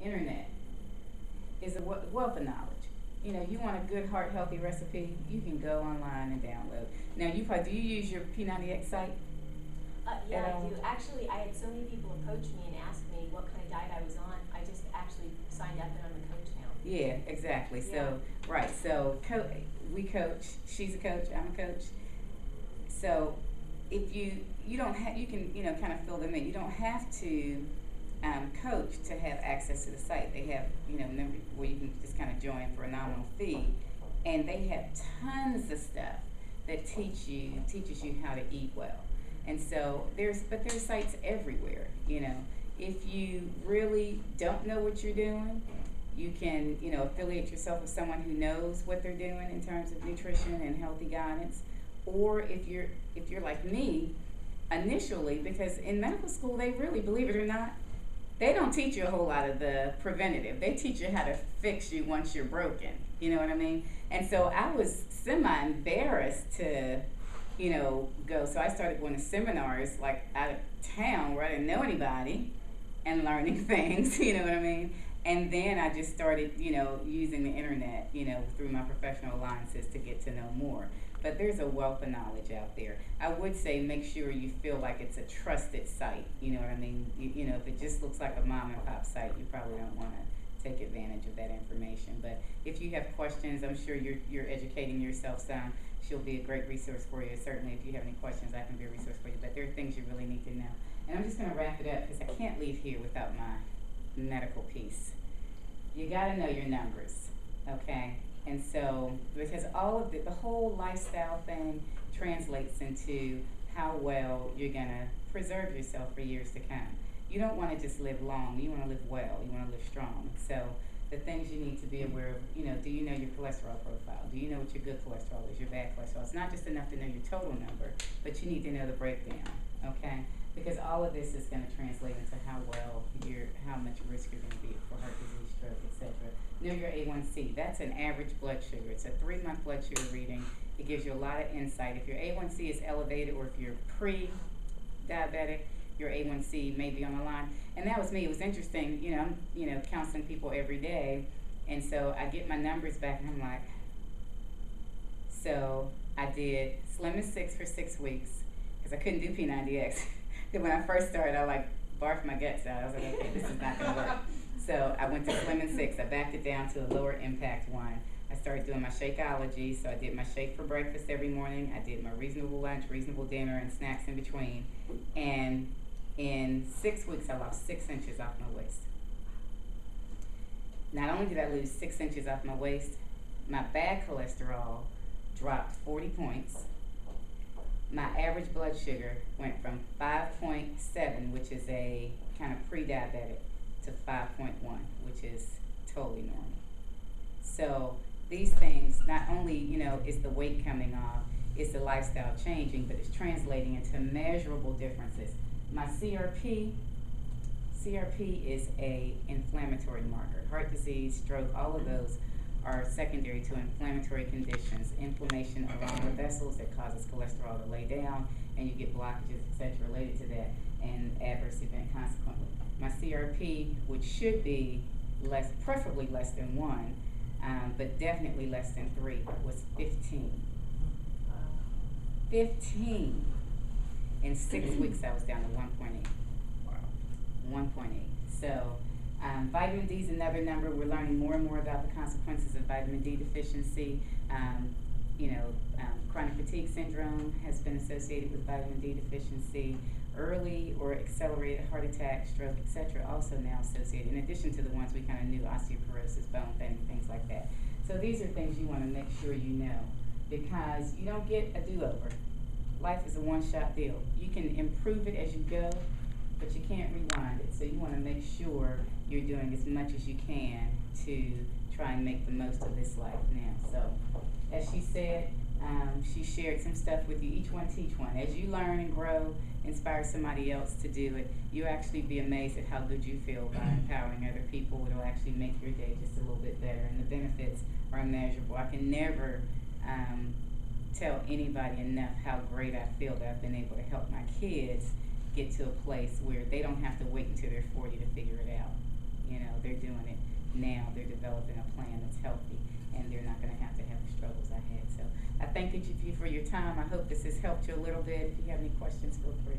internet is a wealth of knowledge. You know, you want a good heart healthy recipe, you can go online and download. Now, do you use your P90X site? Yeah, I do. Actually, I had so many people approach me and ask me what kind of diet I was on. I just actually signed up and I'm a coach now. Yeah, exactly. Yeah. So, right. So, we coach. She's a coach. I'm a coach. So, if you don't have, you can kind of fill them in. You don't have to coach to have access to the site. They have member where you can just kind of join for a nominal fee, and they have tons of stuff that teaches you how to eat well. And so there's sites everywhere. If you really don't know what you're doing, you can affiliate yourself with someone who knows what they're doing in terms of nutrition and healthy guidance. Or if you're like me, initially, because in medical school they really, believe it or not, they don't teach you a whole lot of the preventative. They teach you how to fix you once you're broken. You know what I mean? And so I was semi-embarrassed to, go. So I started going to seminars like out of town where I didn't know anybody and learning things, you know what I mean? And then I just started, using the internet, through my professional alliances to get to know more. But there's a wealth of knowledge out there. I would say make sure you feel like it's a trusted site. You know what I mean? If it just looks like a mom and pop site, you probably don't want to take advantage of that information. But if you have questions, I'm sure you're educating yourself some. She'll be a great resource for you. Certainly, if you have any questions, I can be a resource for you. But there are things you really need to know. And I'm just going to wrap it up because I can't leave here without my medical piece. You got to know your numbers, okay? And so, because all of the whole lifestyle thing translates into how well you're going to preserve yourself for years to come. You don't want to just live long. You want to live well. You want to live strong. So the things you need to be aware of, do you know your cholesterol profile? Do you know what your good cholesterol is, your bad cholesterol? It's not just enough to know your total number, but you need to know the breakdown, okay? Because all of this is going to translate into how much risk you're going to be for heart disease, stroke, etc. Know your A1C. That's an average blood sugar. It's a 3-month blood sugar reading. It gives you a lot of insight. If your A1C is elevated or if you're pre-diabetic, your A1C may be on the line. And that was me. It was interesting. I'm counseling people every day, and so I get my numbers back, and I'm like, so I did Slim and 6 for 6 weeks because I couldn't do P90X. Because when I first started, I barfed my guts out. I was like, okay, this is not going to work. So I went to Slim and 6. I backed it down to a lower impact one. I started doing my Shakeology. So I did my shake for breakfast every morning. I did my reasonable lunch, reasonable dinner, and snacks in between. And in 6 weeks, I lost 6 inches off my waist. Not only did I lose 6 inches off my waist, my bad cholesterol dropped 40 points. My average blood sugar went from 5.7, which is a kind of pre-diabetic, to 5.1, which is totally normal. So these things, not only, is the weight coming off, it's the lifestyle changing, but it's translating into measurable differences. My CRP is a inflammatory marker. Heart disease, stroke, all of those are secondary to inflammatory conditions, inflammation around the vessels that causes cholesterol to lay down, and you get blockages, etc., related to that, and adverse event consequently. My CRP, which should be preferably less than 1, but definitely less than 3, was 15. 15. In 6 weeks, I was down to 1.8. Wow. 1.8. So, vitamin D is another number. We're learning more and more about the consequences of vitamin D deficiency. Chronic fatigue syndrome has been associated with vitamin D deficiency. Early or accelerated heart attack, stroke, etc., also now associated, in addition to the ones we kind of knew, osteoporosis, bone thinning, things like that. So these are things you want to make sure you know, because you don't get a do-over. Life is a one-shot deal. You can improve it as you go, but you can't rewind it. So you want to make sure you're doing as much as you can to try and make the most of this life now. So, as she said, she shared some stuff with you. Each one teach one. As you learn and grow, inspire somebody else to do it, you'll actually be amazed at how good you feel by empowering other people. It'll actually make your day just a little bit better, and the benefits are immeasurable. I can never tell anybody enough how great I feel that I've been able to help my kids get to a place where they don't have to wait until they're 40 to figure it out. they're doing it now. They're developing a plan that's healthy, and they're not going to have the struggles I had. So I thank you for your time. I hope this has helped you a little bit. If you have any questions, feel free.